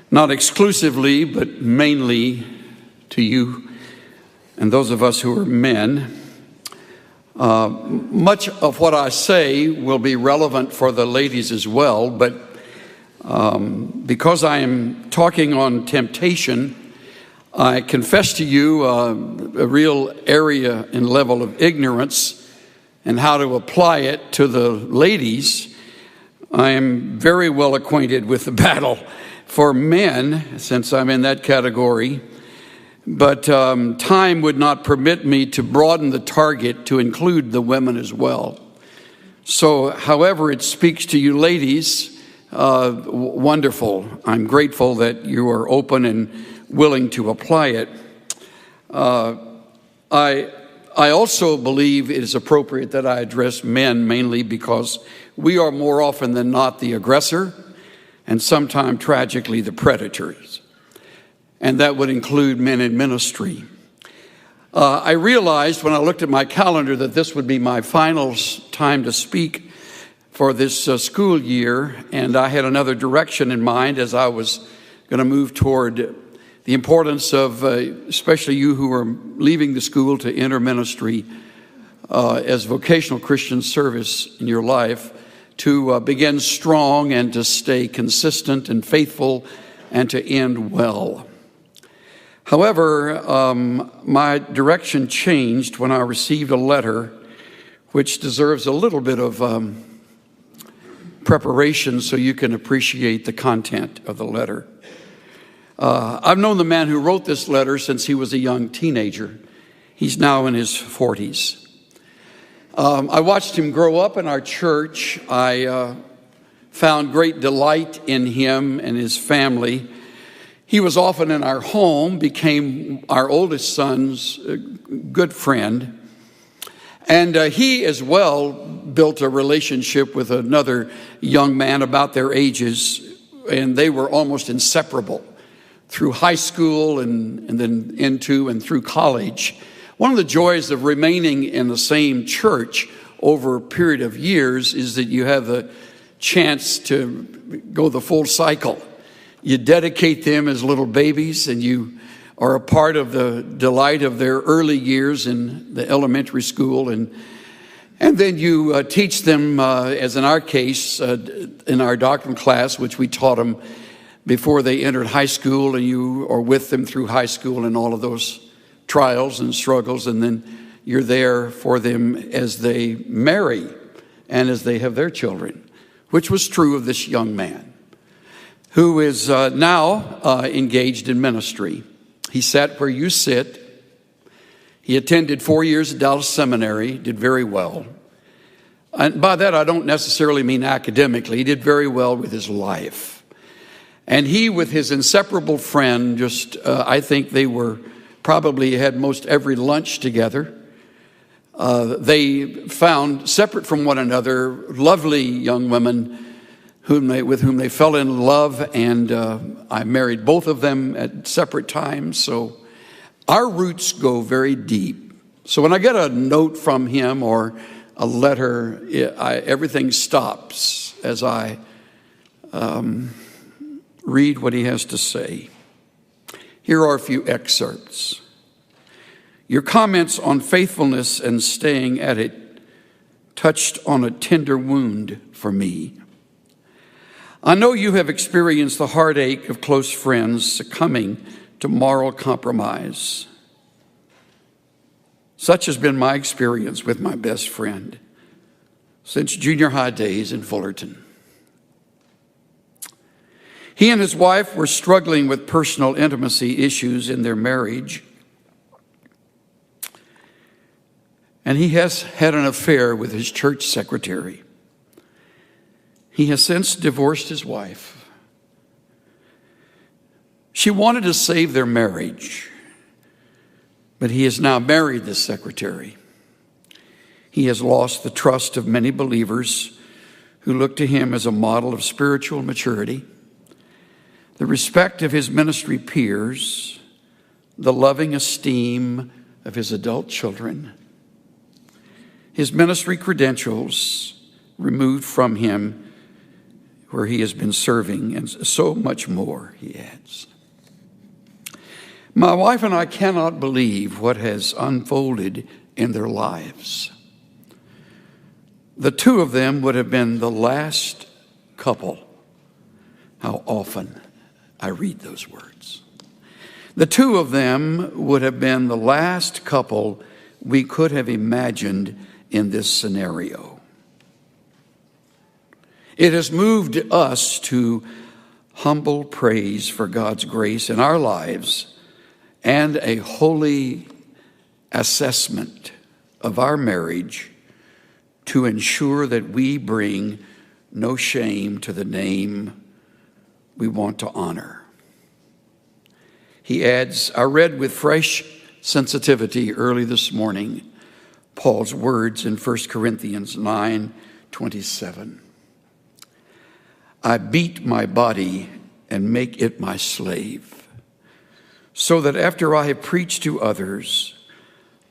not exclusively, but mainly to you and those of us who are men. Much of what I say will be relevant for the ladies as well, but because I am talking on temptation, I confess to you a real area and level of ignorance and how to apply it to the ladies. I am very well acquainted with the battle for men, since I'm in that category, but time would not permit me to broaden the target to include the women as well. So, however it speaks to you ladies, wonderful. I'm grateful that you are open and willing to apply it. I also believe it is appropriate that I address men mainly because we are more often than not the aggressor and sometimes tragically the predators. And that would include men in ministry. I realized when I looked at my calendar that this would be my final time to speak for this school year, and I had another direction in mind as I was going to move toward the importance of, especially you who are leaving the school to enter ministry as vocational Christian service in your life, to begin strong and to stay consistent and faithful and to end well. However, my direction changed when I received a letter which deserves a little bit of preparation so you can appreciate the content of the letter. I've known the man who wrote this letter since he was a young teenager. He's now in his 40s. I watched him grow up in our church. I found great delight in him and his family. He was often in our home, became our oldest son's good friend. And he as well built a relationship with another young man about their ages, and they were almost inseparable through high school and then into and through college. One of the joys of remaining in the same church over a period of years is that you have the chance to go the full cycle. You dedicate them as little babies, and you are a part of the delight of their early years in the elementary school, and then you teach them, as in our case, in our doctrine class, which we taught them before they entered high school, and you are with them through high school and all of those trials and struggles, and then you're there for them as they marry and as they have their children, which was true of this young man who is now engaged in ministry. He sat where you sit. He attended 4 years at Dallas Seminary, did very well. And by that, I don't necessarily mean academically. He did very well with his life. And he, with his inseparable friend, I think they were probably had most every lunch together. They found, separate from one another, lovely young women with whom they fell in love, and I married both of them at separate times. So our roots go very deep. So when I get a note from him or a letter, everything stops as I read what he has to say. Here are a few excerpts. Your comments on faithfulness and staying at it touched on a tender wound for me. I know you have experienced the heartache of close friends succumbing to moral compromise. Such has been my experience with my best friend since junior high days in Fullerton. He and his wife were struggling with personal intimacy issues in their marriage, and he has had an affair with his church secretary. He has since divorced his wife. She wanted to save their marriage, but he has now married the secretary. He has lost the trust of many believers who look to him as a model of spiritual maturity, the respect of his ministry peers, the loving esteem of his adult children. His ministry credentials removed from him where he has been serving, and so much more, he adds. My wife and I cannot believe what has unfolded in their lives. The two of them would have been the last couple. How often I read those words. The two of them would have been the last couple we could have imagined in this scenario. It has moved us to humble praise for God's grace in our lives and a holy assessment of our marriage to ensure that we bring no shame to the name we want to honor. He adds, I read with fresh sensitivity early this morning Paul's words in 1 Corinthians 9:27. I beat my body and make it my slave, so that after I have preached to others,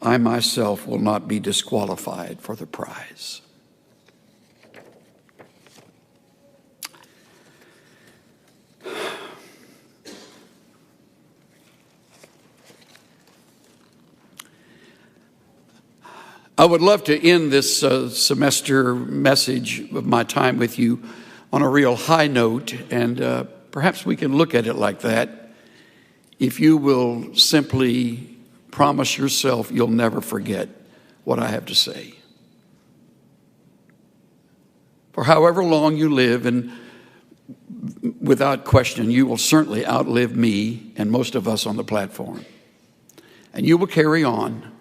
I myself will not be disqualified for the prize. I would love to end this semester message of my time with you on a real high note, and perhaps we can look at it like that. If you will simply promise yourself you'll never forget what I have to say. For however long you live, and without question, you will certainly outlive me and most of us on the platform. And you will carry on.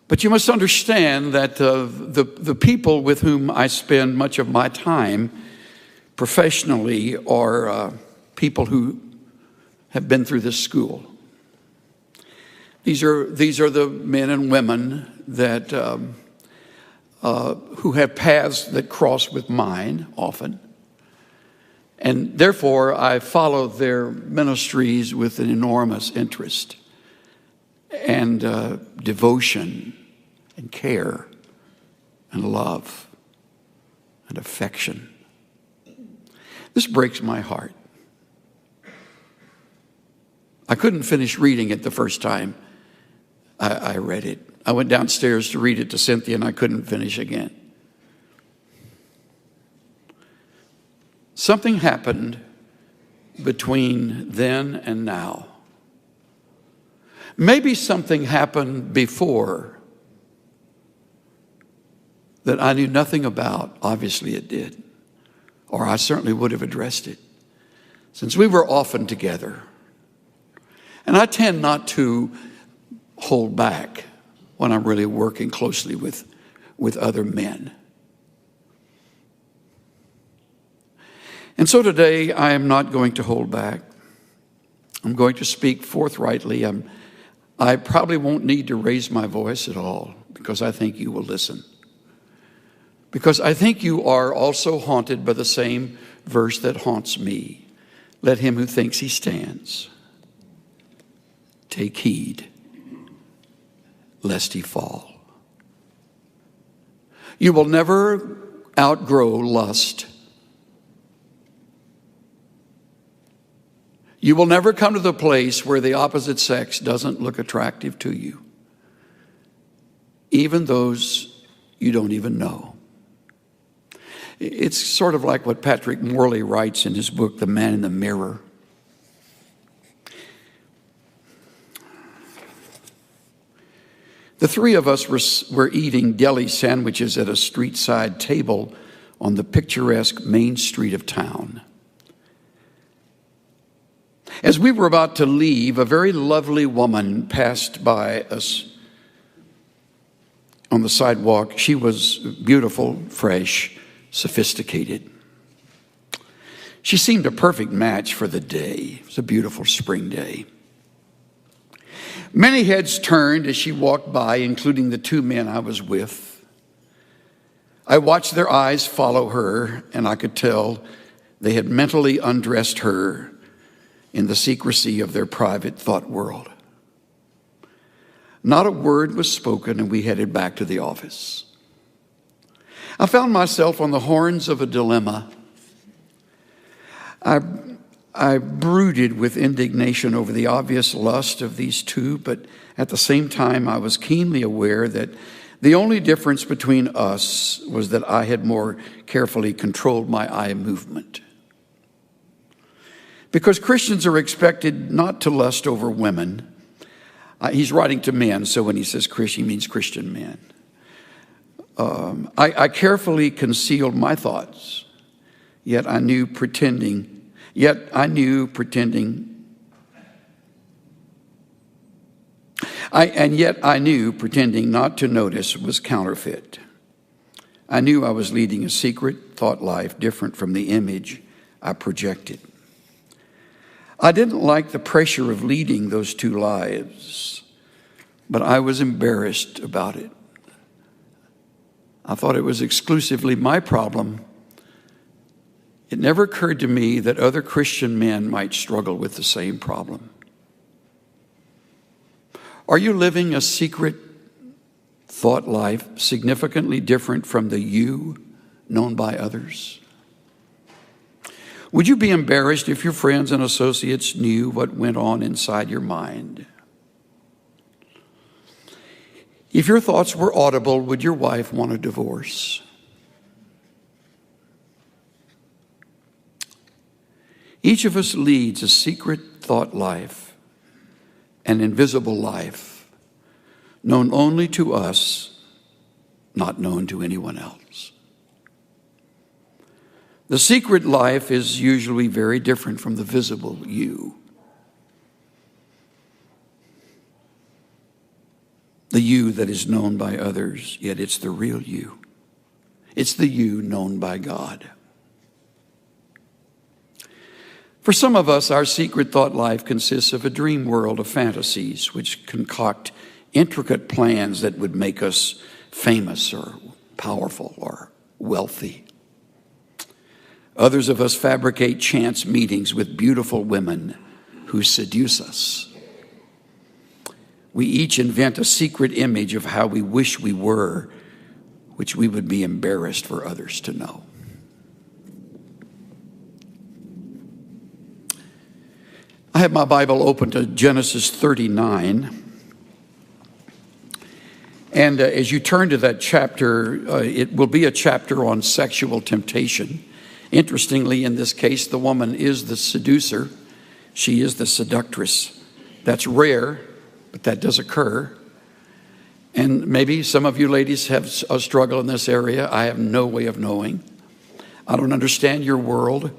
But you must understand that the people with whom I spend much of my time professionally are people who have been through this school. These are the men and women that who have paths that cross with mine often. And therefore, I follow their ministries with an enormous interest and devotion and care and love and affection. This breaks my heart. I couldn't finish reading it the first time I read it. I went downstairs to read it to Cynthia, and I couldn't finish again. Something happened between then and now. Maybe something happened before that I knew nothing about. Obviously it did, or I certainly would have addressed it, since we were often together. And I tend not to hold back when I'm really working closely with other men. And so today I am not going to hold back. I'm going to speak forthrightly. I probably won't need to raise my voice at all, because I think you will listen. Because I think you are also haunted by the same verse that haunts me. Let him who thinks he stands take heed, lest he fall. You will never outgrow lust. You will never come to the place where the opposite sex doesn't look attractive to you, even those you don't even know. It's sort of like what Patrick Morley writes in his book, The Man in the Mirror. The three of us were eating deli sandwiches at a street-side table on the picturesque main street of town. As we were about to leave, a very lovely woman passed by us on the sidewalk. She was beautiful, fresh, sophisticated. She seemed a perfect match for the day. It was a beautiful spring day. Many heads turned as she walked by, including the two men I was with. I watched their eyes follow her, and I could tell they had mentally undressed her in the secrecy of their private thought world. Not a word was spoken, and we headed back to the office. I found myself on the horns of a dilemma. I brooded with indignation over the obvious lust of these two, but at the same time, I was keenly aware that the only difference between us was that I had more carefully controlled my eye movement. Because Christians are expected not to lust over women. He's writing to men, so when he says Christian, he means Christian men. I carefully concealed my thoughts, yet I knew pretending not to notice was counterfeit. I knew I was leading a secret thought life different from the image I projected. I didn't like the pressure of leading those two lives, but I was embarrassed about it. I thought it was exclusively my problem. It never occurred to me that other Christian men might struggle with the same problem. Are you living a secret thought life significantly different from the you known by others? Would you be embarrassed if your friends and associates knew what went on inside your mind? If your thoughts were audible, would your wife want a divorce? Each of us leads a secret thought life, an invisible life, known only to us, not known to anyone else. The secret life is usually very different from the visible you. The you that is known by others, yet it's the real you. It's the you known by God. For some of us, our secret thought life consists of a dream world of fantasies which concoct intricate plans that would make us famous or powerful or wealthy. Others of us fabricate chance meetings with beautiful women who seduce us. We each invent a secret image of how we wish we were, which we would be embarrassed for others to know. I have my Bible open to Genesis 39. And as you turn to that chapter, it will be a chapter on sexual temptation. Interestingly, in this case, the woman is the seducer. She is the seductress. That's rare, but that does occur. And maybe some of you ladies have a struggle in this area. I have no way of knowing. I don't understand your world.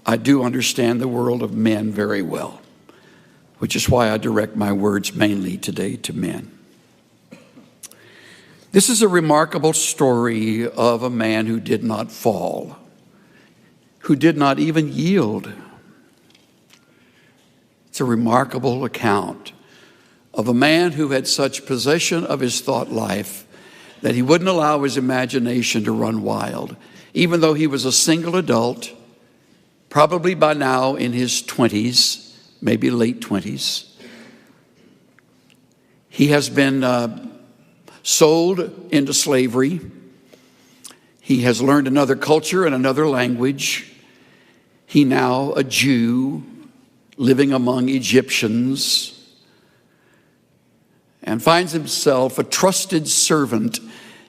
I do understand the world of men very well, which is why I direct my words mainly today to men. This is a remarkable story of a man who did not fall, who did not even yield. It's a remarkable account of a man who had such possession of his thought life that he wouldn't allow his imagination to run wild, even though he was a single adult, probably by now in his 20s, maybe late 20s. He has been sold into slavery. He has learned another culture and another language. He now a Jew living among Egyptians, and finds himself a trusted servant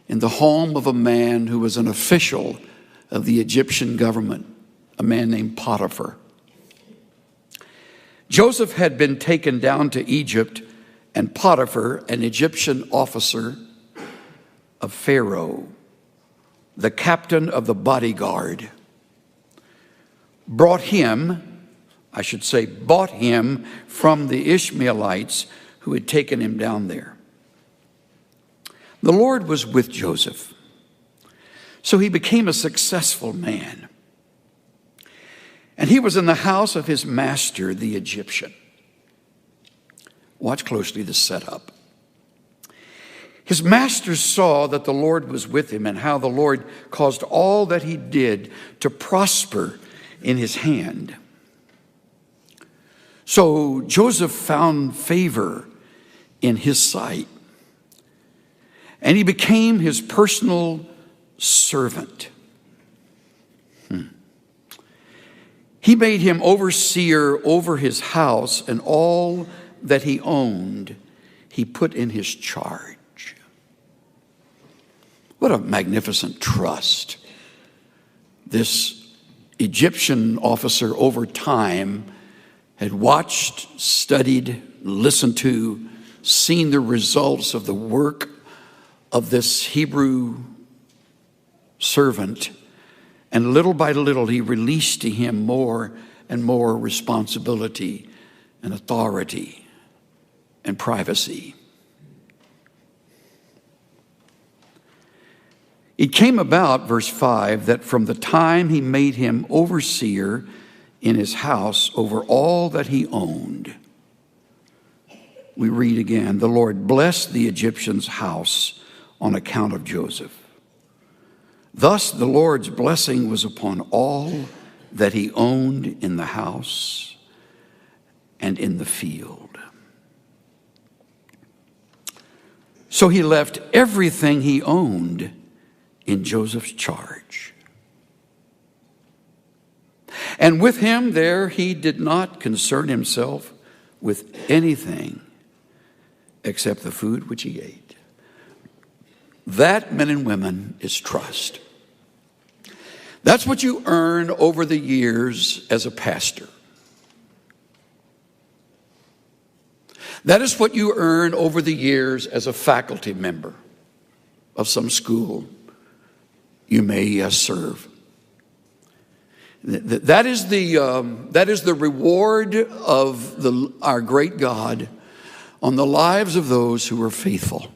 in the home of a man who was an official of the Egyptian government, a man named Potiphar. Joseph had been taken down to Egypt, and Potiphar, an Egyptian officer of Pharaoh, the captain of the bodyguard, bought him from the Ishmaelites who had taken him down there. The Lord was with Joseph, so he became a successful man. And he was in the house of his master, the Egyptian. Watch closely the setup. His master saw that the Lord was with him and how the Lord caused all that he did to prosper in his hand. So Joseph found favor in his sight, and he became his personal servant. He made him overseer over his house, and all that he owned he put in his charge. What a magnificent trust. This Egyptian officer over time had watched, studied, listened to, seen the results of the work of this Hebrew servant, and little by little he released to him more and more responsibility and authority and privacy. It came about, verse 5, that from the time he made him overseer in his house over all that he owned, we read again, the Lord blessed the Egyptian's house on account of Joseph. Thus the Lord's blessing was upon all that he owned in the house and in the field. So he left everything he owned in Joseph's charge. And with him there he did not concern himself with anything except the food which he ate. That, men and women, is trust. That's what you earn over the years as a pastor. That is what you earn over the years as a faculty member of some school you may serve. That is the reward of our great God on the lives of those who are faithful,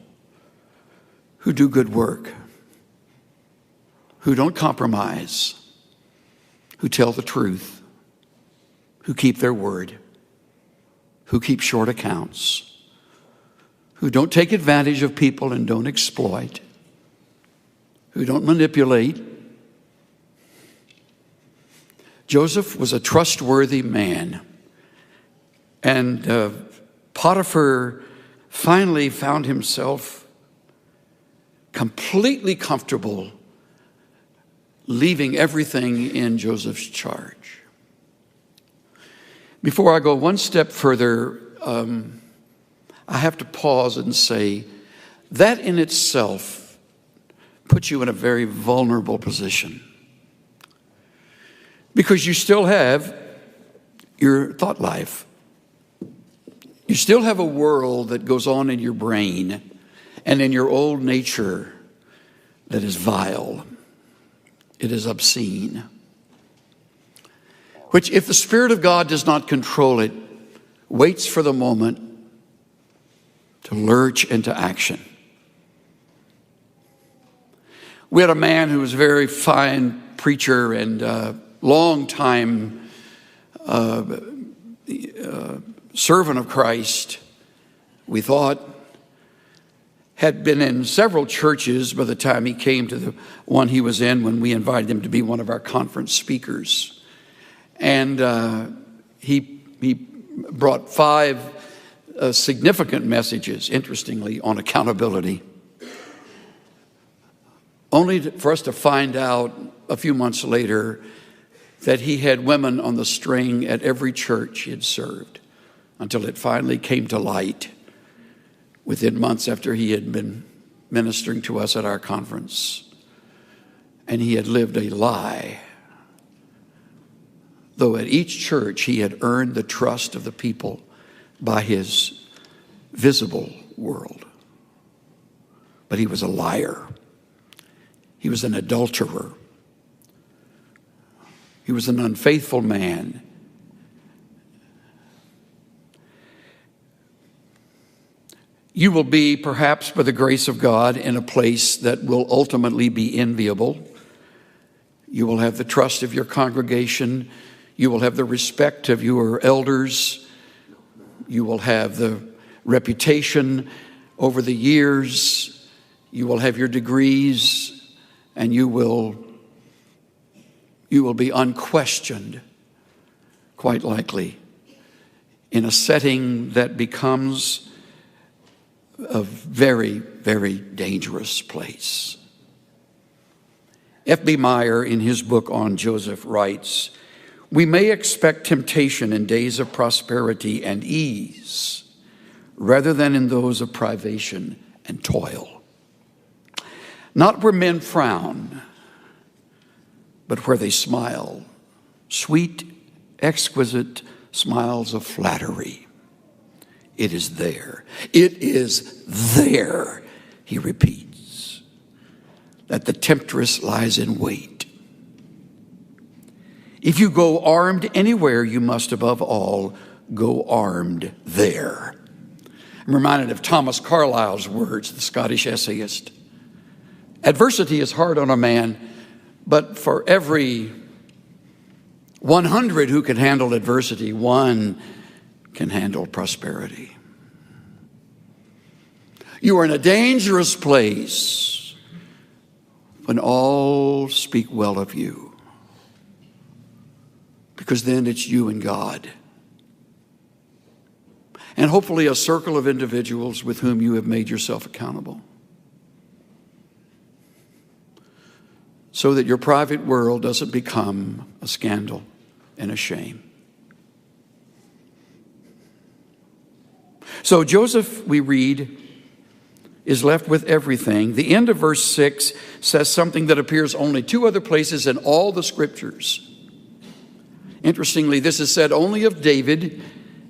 who do good work, who don't compromise, who tell the truth, who keep their word, who keep short accounts, who don't take advantage of people and don't exploit, who don't manipulate. Joseph was a trustworthy man, and Potiphar finally found himself completely comfortable leaving everything in Joseph's charge. Before I go one step further, I have to pause and say that in itself puts you in a very vulnerable position, because you still have your thought life. You still have a world that goes on in your brain and in your old nature that is vile. It is obscene, which, if the Spirit of God does not control it, waits for the moment to lurch into action. We had a man who was a very fine preacher and long-time servant of Christ, we thought, had been in several churches by the time he came to the one he was in when we invited him to be one of our conference speakers. And he brought 5 significant messages, interestingly, on accountability, only for us to find out a few months later that he had women on the string at every church he had served, until it finally came to light within months after he had been ministering to us at our conference. And he had lived a lie. Though at each church he had earned the trust of the people by his visible world. But he was a liar. He was an adulterer. He was an unfaithful man. You will be, perhaps by the grace of God, in a place that will ultimately be enviable. You will have the trust of your congregation. You will have the respect of your elders. You will have the reputation over the years. You will have your degrees, and you will be unquestioned, quite likely, in a setting that becomes a very, very dangerous place. F.B. Meyer, in his book on Joseph, writes, "We may expect temptation in days of prosperity and ease, rather than in those of privation and toil. Not where men frown, but where they smile, sweet, exquisite smiles of flattery. It is there, he repeats, that the temptress lies in wait. If you go armed anywhere, you must above all go armed there." I'm reminded of Thomas Carlyle's words, the Scottish essayist. Adversity is hard on a man, but for every 100 who can handle adversity, one can handle prosperity. You are in a dangerous place when all speak well of you, because then it's you and God. And hopefully a circle of individuals with whom you have made yourself accountable, so that your private world doesn't become a scandal and a shame. So Joseph, we read, is left with everything. The end of verse 6 says something that appears only 2 other places in all the scriptures. Interestingly, this is said only of David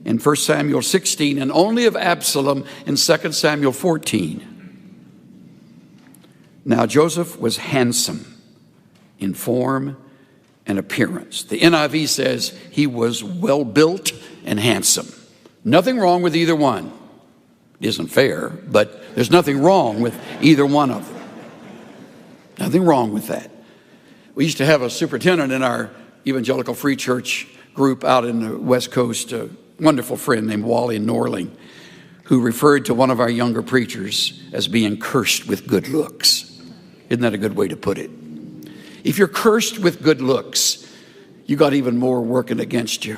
in 1 Samuel 16 and only of Absalom in 2 Samuel 14. Now Joseph was handsome in form and appearance. The NIV says he was well built and handsome. Nothing wrong with either one. It isn't fair, but there's nothing wrong with either one of them. Nothing wrong with that. We used to have a superintendent in our evangelical free church group out in the West Coast, a wonderful friend named Wally Norling, who referred to one of our younger preachers as being cursed with good looks. Isn't that a good way to put it? If you're cursed with good looks, you got even more working against you.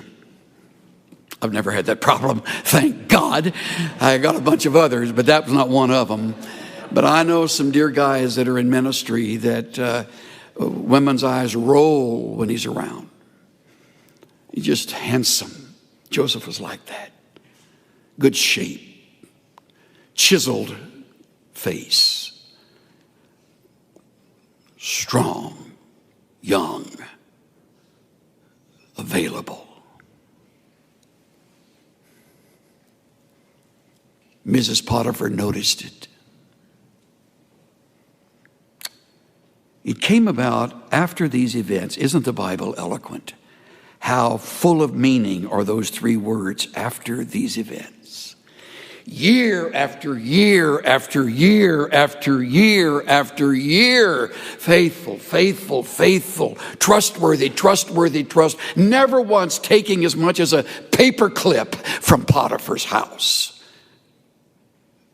I've never had that problem, thank God. I got a bunch of others, but that was not one of them. But I know some dear guys that are in ministry that women's eyes roll when he's around. He's just handsome. Joseph was like that. Good shape, chiseled face, strong, young, available. Mrs. Potiphar noticed it. It came about after these events. Isn't the Bible eloquent? How full of meaning are those 3 words, after these events. Year after year after year after year after year. Faithful, faithful, faithful. Trustworthy, trustworthy, trust. Never once taking as much as a paper clip from Potiphar's house.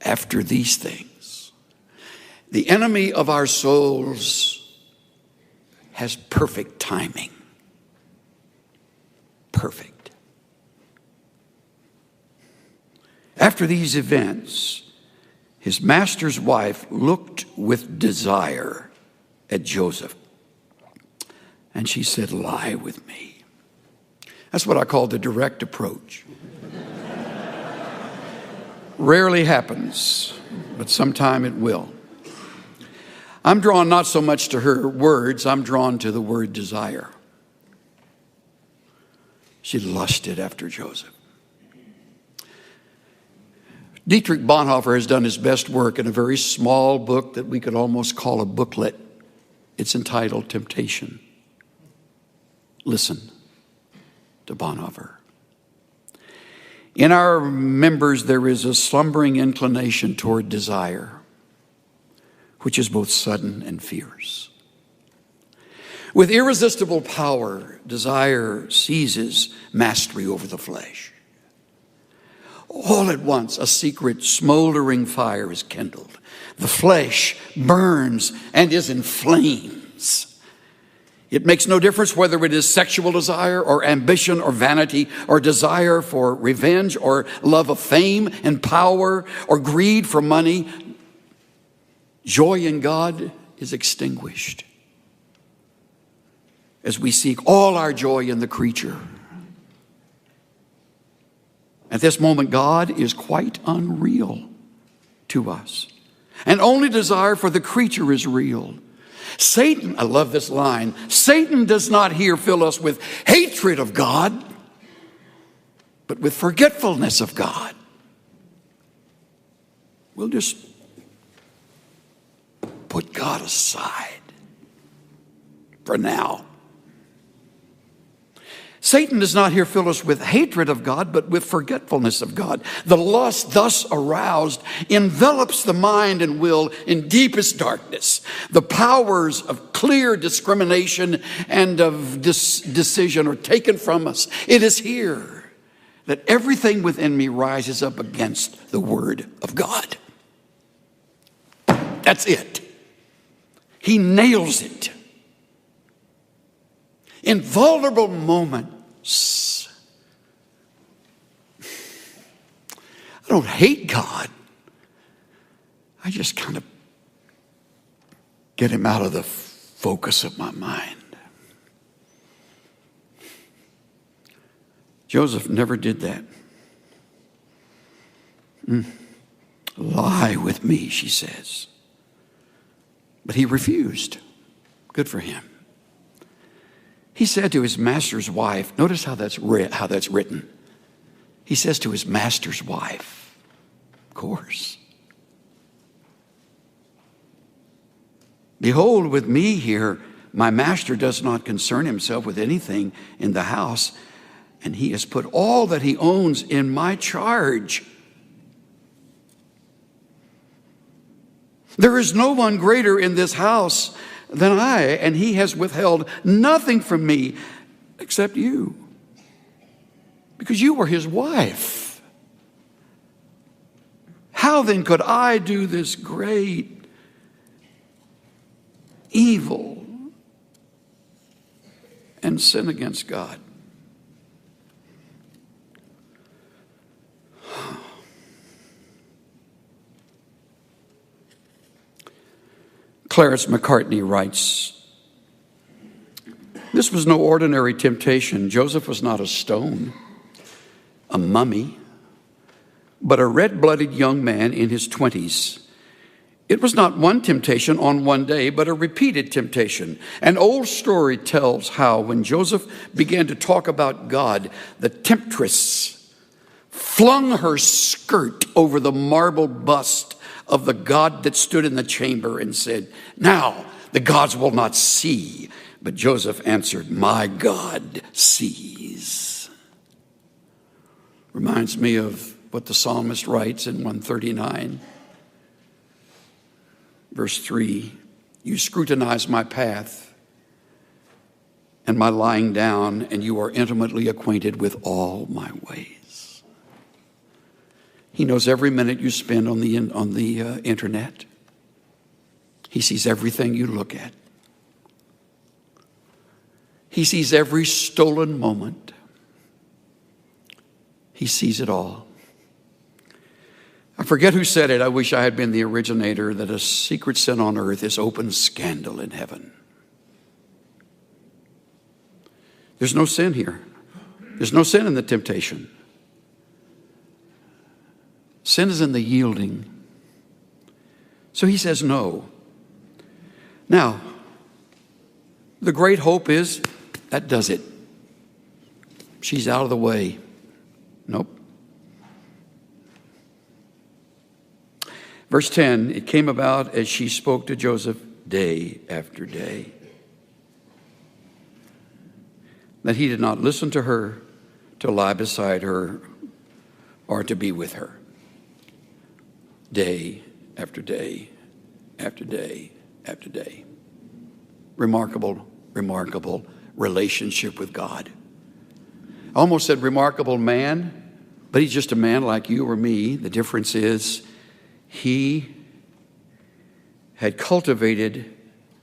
After these things, the enemy of our souls has perfect timing. Perfect. After these events, his master's wife looked with desire at Joseph, and she said, "Lie with me." That's what I call the direct approach. Rarely happens, but sometime it will. I'm drawn not so much to her words, I'm drawn to the word desire. She lusted after Joseph. Dietrich Bonhoeffer has done his best work in a very small book that we could almost call a booklet. It's entitled Temptation. Listen to Bonhoeffer. In our members, there is a slumbering inclination toward desire, which is both sudden and fierce. With irresistible power, desire seizes mastery over the flesh. All at once, a secret smoldering fire is kindled. The flesh burns and is in flames. It makes no difference whether it is sexual desire or ambition or vanity or desire for revenge or love of fame and power or greed for money. Joy in God is extinguished. as we seek all our joy in the creature. At this moment, God is quite unreal to us. And only desire for the creature is real. Satan, I love this line, Satan does not here fill us with hatred of God, but with forgetfulness of God. We'll just put God aside for now. Satan does not here fill us with hatred of God, but with forgetfulness of God. The lust thus aroused envelops the mind and will in deepest darkness. The powers of clear discrimination and of decision are taken from us. It is here that everything within me rises up against the word of God. That's it. He nails it. In vulnerable moments, I don't hate God. I just kind of get him out of the focus of my mind. Joseph never did that. Lie with me, she says. But he refused. Good for him. He said to his master's wife, notice how that's written. He says to his master's wife, of course. Behold, with me here, my master does not concern himself with anything in the house, and he has put all that he owns in my charge. There is no one greater in this house than I, and he has withheld nothing from me except you, because you were his wife. How then could I do this great evil and sin against God? Clarence McCartney writes, this was no ordinary temptation. Joseph was not a stone, a mummy, but a red-blooded young man in his 20s. It was not one temptation on one day, but a repeated temptation. An old story tells how when Joseph began to talk about God, the temptress flung her skirt over the marble bust of the God that stood in the chamber and said, now the gods will not see. But Joseph answered, my God sees. Reminds me of what the psalmist writes in 139, verse 3. You scrutinize my path and my lying down, and you are intimately acquainted with all my ways. He knows every minute you spend on the internet. He sees everything you look at. He sees every stolen moment. He sees it all. I forget who said it. I wish I had been the originator, that a secret sin on earth is open scandal in heaven. There's no sin here. There's no sin in the temptation. Sin is in the yielding. So he says no. Now, the great hope is that does it. She's out of the way. Nope. Verse 10, it came about as she spoke to Joseph day after day, that he did not listen to her, to lie beside her, or to be with her. Day after day after day after day. Remarkable, remarkable relationship with God. I almost said remarkable man, but he's just a man like you or me. The difference is he had cultivated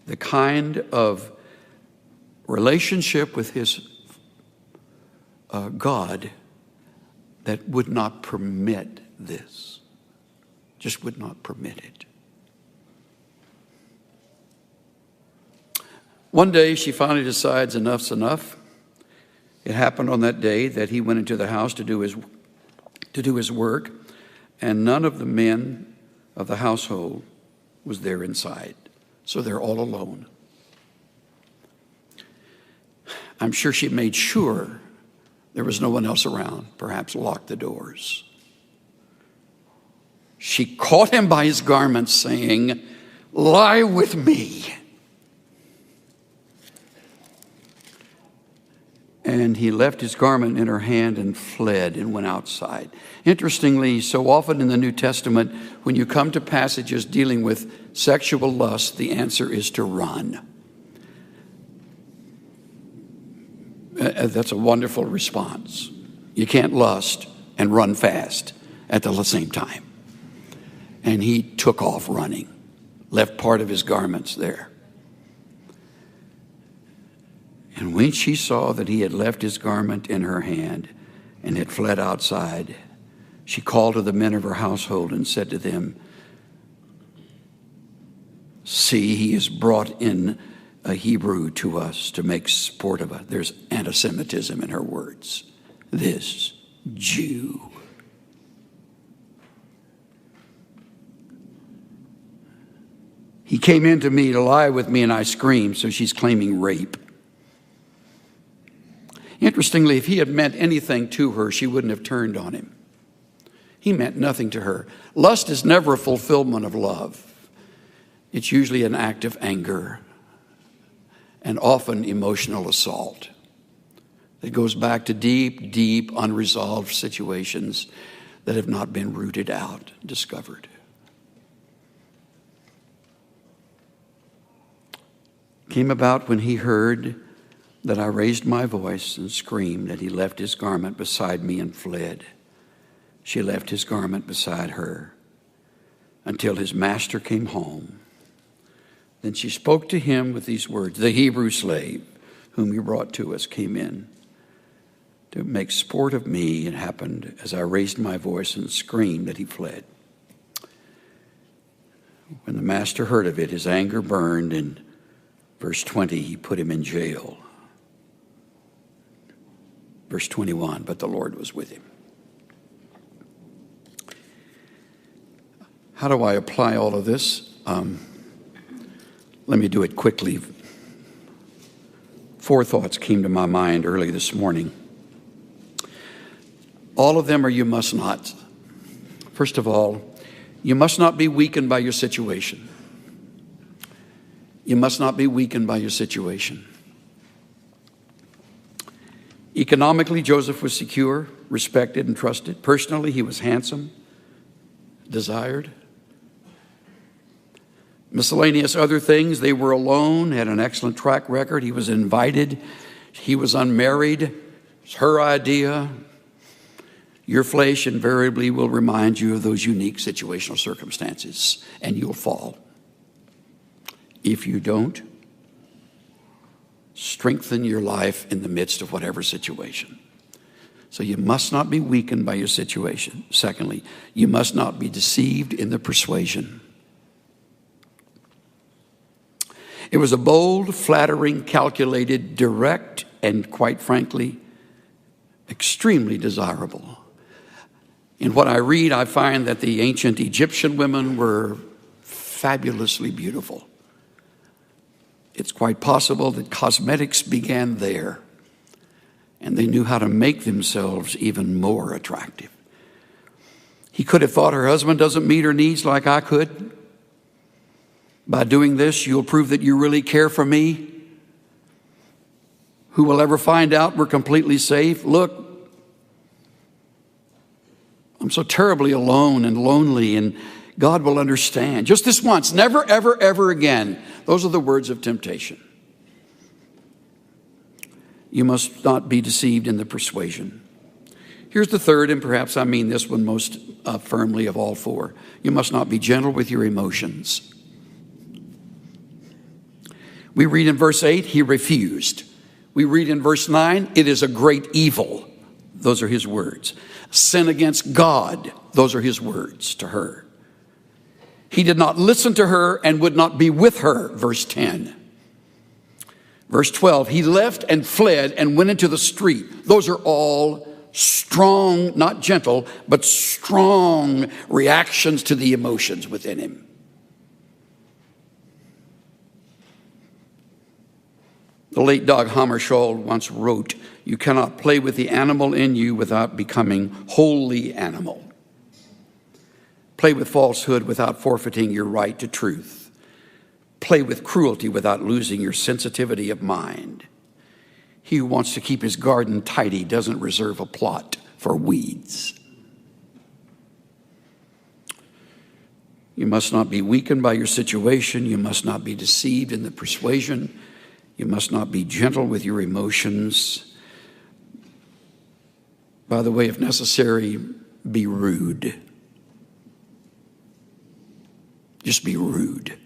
the kind of relationship with his God that would not permit this. Just would not permit it. One day she finally decides enough's enough. It happened on that day that he went into the house to do his work, and none of the men of the household was there inside. So they're all alone. I'm sure she made sure there was no one else around, perhaps locked the doors. She caught him by his garments, saying, "Lie with me." And he left his garment in her hand and fled and went outside. Interestingly, so often in the New Testament, when you come to passages dealing with sexual lust, the answer is to run. That's a wonderful response. You can't lust and run fast at the same time. And he took off running, left part of his garments there. And when she saw that he had left his garment in her hand and had fled outside, she called to the men of her household and said to them, "See, he has brought in a Hebrew to us to make sport of us." There's anti-Semitism in her words. This Jew. He came in to me to lie with me and I screamed, so she's claiming rape. Interestingly, if he had meant anything to her, she wouldn't have turned on him. He meant nothing to her. Lust is never a fulfillment of love. It's usually an act of anger and often emotional assault. It goes back to deep, deep, unresolved situations that have not been rooted out, discovered. Came about when he heard that I raised my voice and screamed, that he left his garment beside me and fled. She left his garment beside her until his master came home. Then she spoke to him with these words, "The Hebrew slave whom you brought to us came in to make sport of me. It happened as I raised my voice and screamed that he fled." When the master heard of it, his anger burned, and verse 20, he put him in jail. Verse 21, but the Lord was with him. How do I apply all of this? Let me do it quickly. 4 thoughts came to my mind early this morning. All of them are you must not. First of all, you must not be weakened by your situation. You must not be weakened by your situation. Economically, Joseph was secure, respected, and trusted. Personally, he was handsome, desired. Miscellaneous other things, they were alone, had an excellent track record. He was invited. He was unmarried. It's her idea. Your flesh invariably will remind you of those unique situational circumstances, and you'll fall. If you don't, strengthen your life in the midst of whatever situation. So you must not be weakened by your situation. Secondly, you must not be deceived in the persuasion. It was a bold, flattering, calculated, direct, and quite frankly, extremely desirable. In what I read, I find that the ancient Egyptian women were fabulously beautiful. It's quite possible that cosmetics began there, and they knew how to make themselves even more attractive. He could have thought, her husband doesn't meet her needs like I could. By doing this, you'll prove that you really care for me. Who will ever find out we're completely safe? Look, I'm so terribly alone and lonely, and God will understand. Just this once, never, ever, ever again. Those are the words of temptation. You must not be deceived in the persuasion. Here's the third, and perhaps I mean this one most firmly of all 4. You must not be gentle with your emotions. We read in verse 8, he refused. We read in verse 9, it is a great evil. Those are his words. Sin against God. Those are his words to her. He did not listen to her and would not be with her. Verse 10. Verse 12, he left and fled and went into the street. Those are all strong, not gentle, but strong reactions to the emotions within him. The late Dag Hammarskjöld once wrote, "You cannot play with the animal in you without becoming wholly animal. Play with falsehood without forfeiting your right to truth. Play with cruelty without losing your sensitivity of mind. He who wants to keep his garden tidy doesn't reserve a plot for weeds." You must not be weakened by your situation. You must not be deceived in the persuasion. You must not be gentle with your emotions. By the way, if necessary, be rude. Just be rude.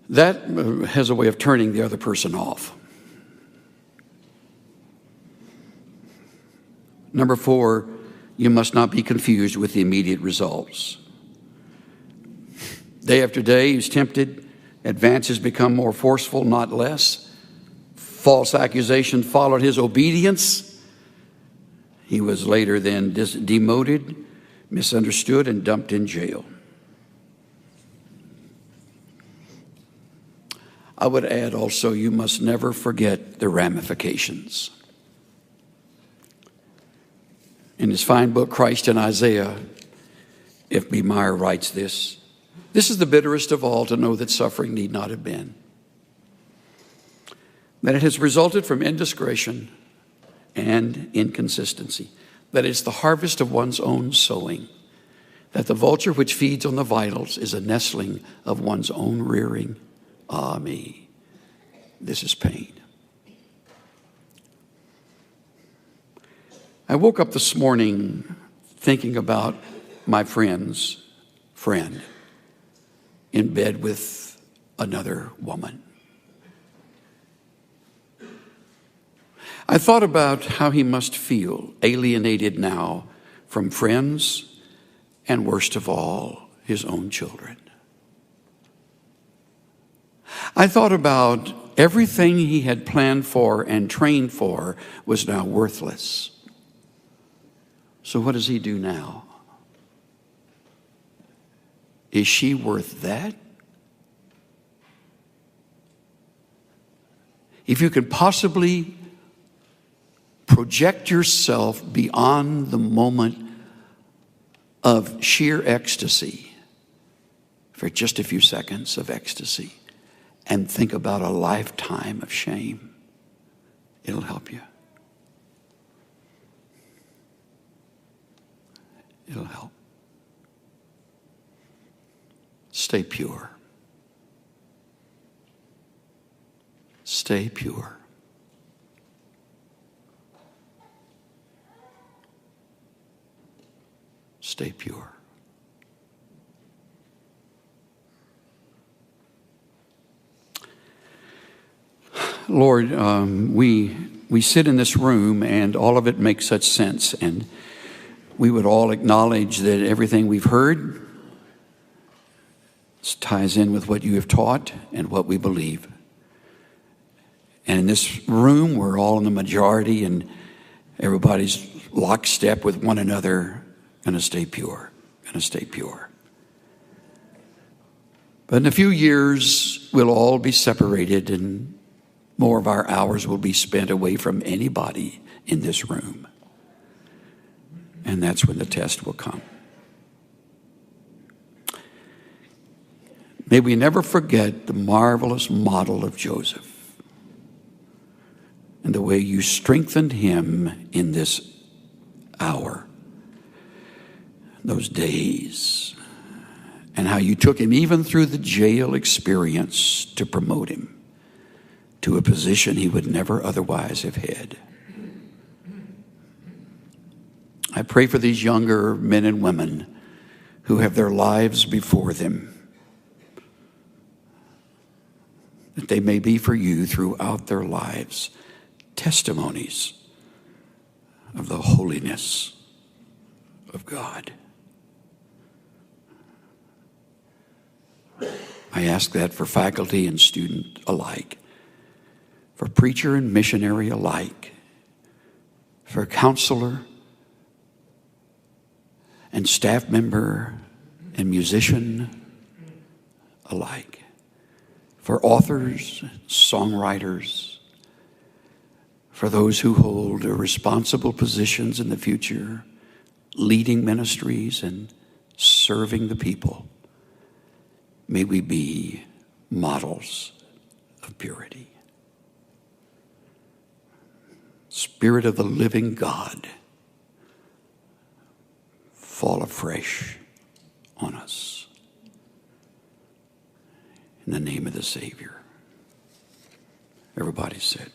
That has a way of turning the other person off. Number 4, you must not be confused with the immediate results. Day after day, he's tempted. Advances become more forceful, not less. False accusation followed his obedience. He was later then demoted, misunderstood, and dumped in jail. I would add also, you must never forget the ramifications. In his fine book, Christ in Isaiah, F. B. Meyer writes this: "This is the bitterest of all, to know that suffering need not have been, that it has resulted from indiscretion and inconsistency, that it's the harvest of one's own sowing, that the vulture which feeds on the vitals is a nestling of one's own rearing. Ah, me, this is pain." I woke up this morning thinking about my friend's friend in bed with another woman. I thought about how he must feel, alienated now from friends and, worst of all, his own children. I thought about everything he had planned for and trained for was now worthless. So what does he do now? Is she worth that? If you could possibly project yourself beyond the moment of sheer ecstasy, for just a few seconds of ecstasy, and think about a lifetime of shame, it'll help you. It'll help. Stay pure. Stay pure. Stay pure. Lord, we sit in this room and all of it makes such sense, and we would all acknowledge that everything we've heard ties in with what you have taught and what we believe. And in this room, we're all in the majority, and everybody's lockstep with one another, going to stay pure, going to stay pure. But in a few years, we'll all be separated, and more of our hours will be spent away from anybody in this room. And that's when the test will come. May we never forget the marvelous model of Joseph and the way you strengthened him in this hour, those days, and how you took him even through the jail experience to promote him to a position he would never otherwise have had. I pray for these younger men and women who have their lives before them, that they may be for you throughout their lives testimonies of the holiness of God. I ask that for faculty and student alike, for preacher and missionary alike, for counselor and staff member and musician alike, for authors, songwriters, for those who hold responsible positions in the future, leading ministries and serving the people. May we be models of purity. Spirit of the living God, fall afresh on us. In the name of the Savior. Everybody said.